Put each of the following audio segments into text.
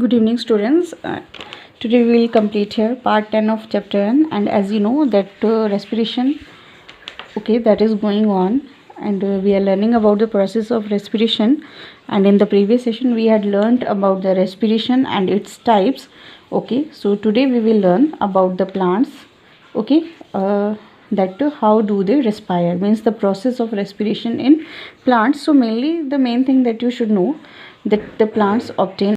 Good evening, students. Today we will complete here part 10 of chapter 1, and as you know that respiration, okay, that is going on, and we are learning about the process of respiration. And in the previous session we had learned about the respiration and its types. Okay, so today we will learn about the plants. Okay, that how do they respire, means the process of respiration in plants. So mainly the main thing that you should know, that the plants obtain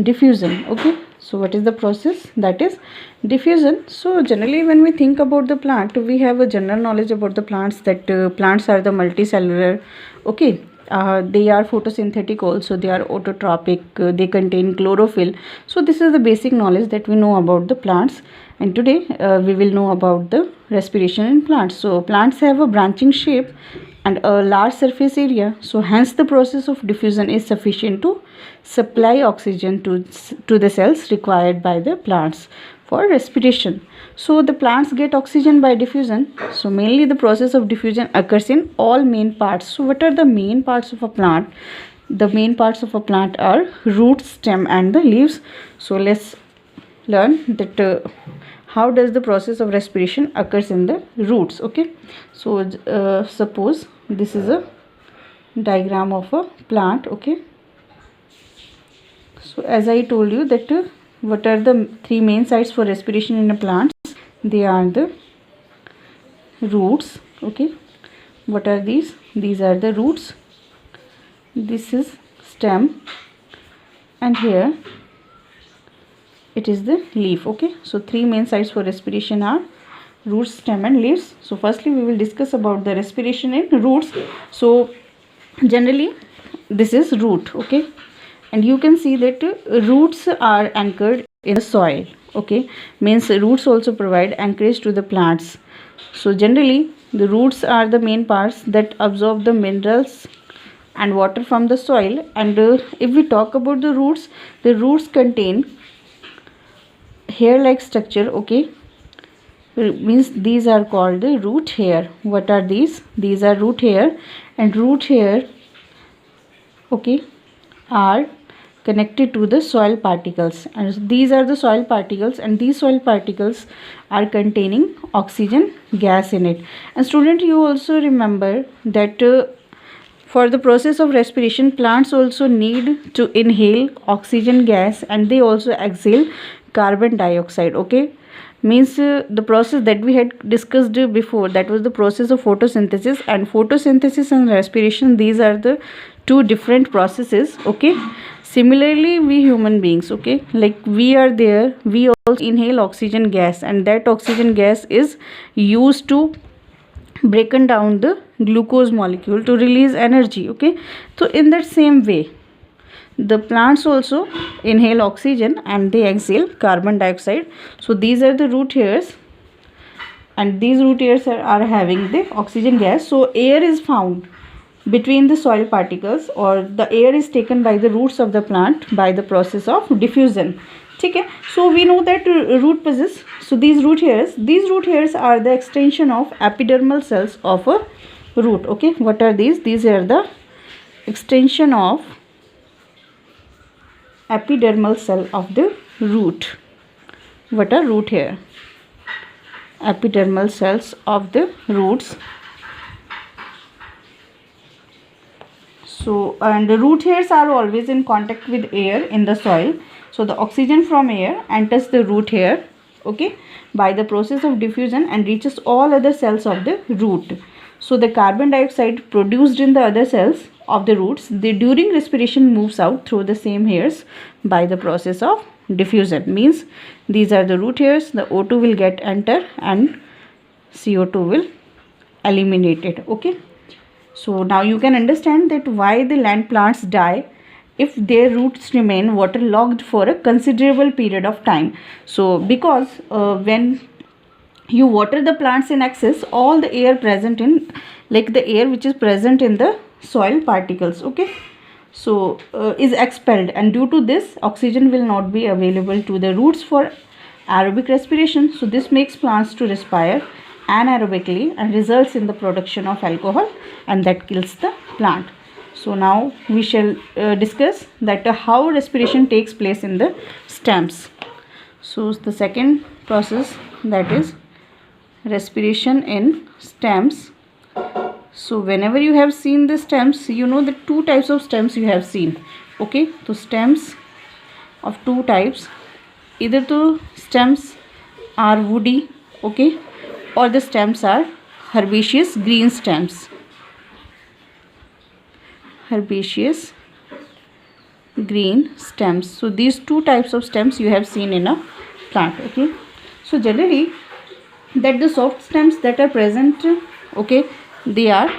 diffusion. Okay, so what is the process? That is diffusion. So generally when we think about the plant, we have a general knowledge about the plants, that plants are the multicellular. Okay, they are photosynthetic also, they are autotrophic, they contain chlorophyll. So this is the basic knowledge that we know about the plants, and today we will know about the respiration in plants. So plants have a branching shape and a large surface area, so hence the process of diffusion is sufficient to supply oxygen to the cells required by the plants for respiration. So the plants get oxygen by diffusion. So mainly the process of diffusion occurs in all main parts. So what are the main parts of a plant? The main parts of a plant are root, stem and the leaves. So let's learn that how does the process of respiration occurs in the roots. Okay, so suppose this is a diagram of a plant. Okay, so as I told you that what are the three main sites for respiration in a plant? They are the roots. Okay, what are these? These are the roots, this is stem, and here it is the leaf. Okay, so three main sites for respiration are roots, stem and leaves. So firstly we will discuss about the respiration in roots. So generally this is root. Okay, and you can see that roots are anchored in the soil. Okay, means roots also provide anchorage to the plants. So generally the roots are the main parts that absorb the minerals and water from the soil. And if we talk about the roots contain hair like structure. Okay, means these are called the root hair. What are these? These are root hair, and root hair, okay, are connected to the soil particles, and these are the soil particles, and these soil particles are containing oxygen gas in it. And student, you also remember that for the process of respiration, plants also need to inhale oxygen gas, and they also exhale carbon dioxide. Okay, means the process that we had discussed before, that was the process of photosynthesis. And photosynthesis and respiration, these are the two different processes. Okay, similarly we human beings, okay, like we are there, we also inhale oxygen gas, and that oxygen gas is used to breaken down the glucose molecule to release energy. Okay, so in that same way the plants also inhale oxygen and they exhale carbon dioxide. So these are the root hairs, and these root hairs are having the oxygen gas. So air is found between the soil particles, or the air is taken by the roots of the plant by the process of diffusion. Okay, so we know that root possess, so these root hairs are the extension of epidermal cells of a root. Okay, what are these? These are the extension of epidermal cell of the root. What are root hair? Epidermal cells of the roots. So, and the root hairs are always in contact with air in the soil. So the oxygen from air enters the root hair, okay, by the process of diffusion and reaches all other cells of the root. So the carbon dioxide produced in the other cells of the roots, during respiration moves out through the same hairs by the process of diffusion. Means these are the root hairs, the O2 will get enter and CO2 will eliminate it. Okay, so now you can understand that why the land plants die if their roots remain waterlogged for a considerable period of time. So because when you water the plants in excess, all the air present in, like the air which is present in the soil particles, okay, so is expelled, and due to this oxygen will not be available to the roots for aerobic respiration. So this makes plants to respire anaerobically and results in the production of alcohol, and that kills the plant. So now we shall discuss that how respiration takes place in the stems. So the second process, that is respiration in stems. So whenever you have seen the stems, you know the two types of stems you have seen. Okay, so stems of two types, either the stems are woody, okay, or the stems are herbaceous green stems. Herbaceous green stems. So these two types of stems you have seen in a plant. Okay, so generally that the soft stems that are present, okay, they are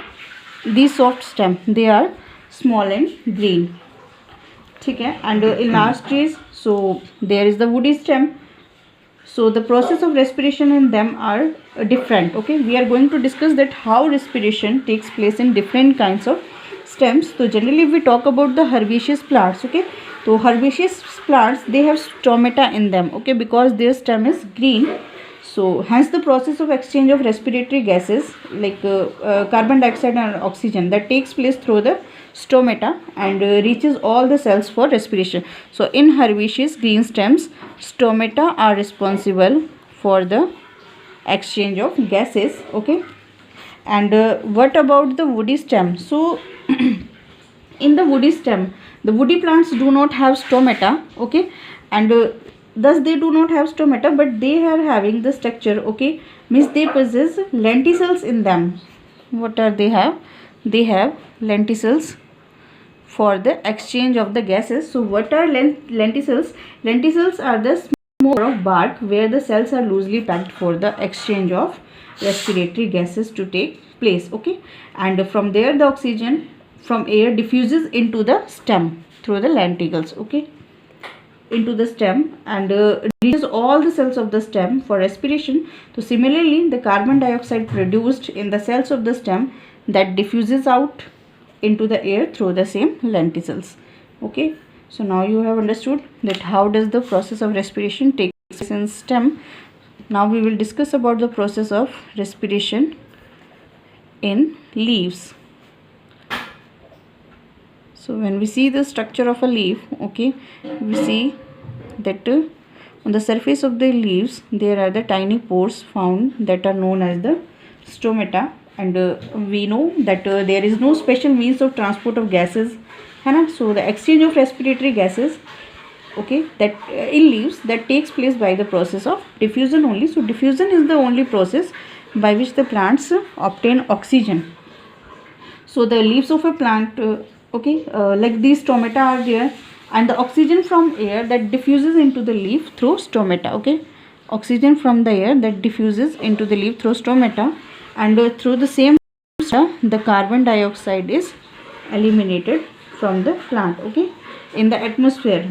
these soft stem, they are small and green. Okay, and in last trees, so there is the woody stem. So the process of respiration in them are different. Okay, we are going to discuss that how respiration takes place in different kinds of stems. So generally we talk about the herbaceous plants. Okay, so herbaceous plants, they have stomata in them, okay, because their stem is green. So hence the process of exchange of respiratory gases like carbon dioxide and oxygen, that takes place through the stomata and reaches all the cells for respiration. So in herbaceous green stems, stomata are responsible for the exchange of gases. Okay, and what about the woody stem? So in the woody stem, the woody plants do not have stomata. Okay, and thus they do not have stomata, but they are having the structure. Okay, means they possess lenticels in them. What are they have? They have lenticels for the exchange of the gases. So what are lenticels? Lenticels are the small of bark where the cells are loosely packed for the exchange of respiratory gases to take place. Okay, and from there the oxygen from air diffuses into the stem through the lenticels. Okay, into the stem and reaches all the cells of the stem for respiration. So similarly, the carbon dioxide produced in the cells of the stem, that diffuses out into the air through the same lenticels. Okay, so now you have understood that how does the process of respiration take place in stem. Now we will discuss about the process of respiration in leaves. So when we see the structure of a leaf, okay, we see that on the surface of the leaves there are the tiny pores found that are known as the stomata, and we know that there is no special means of transport of gases, है ना? So the exchange of respiratory gases, okay, that in leaves, that takes place by the process of diffusion only. So diffusion is the only process by which the plants obtain oxygen. So the leaves of a plant, okay, like these stomata are there, and the oxygen from air that diffuses into the leaf through stomata. Okay, oxygen from the air that diffuses into the leaf through stomata, and through the same the carbon dioxide is eliminated from the plant, okay, in the atmosphere.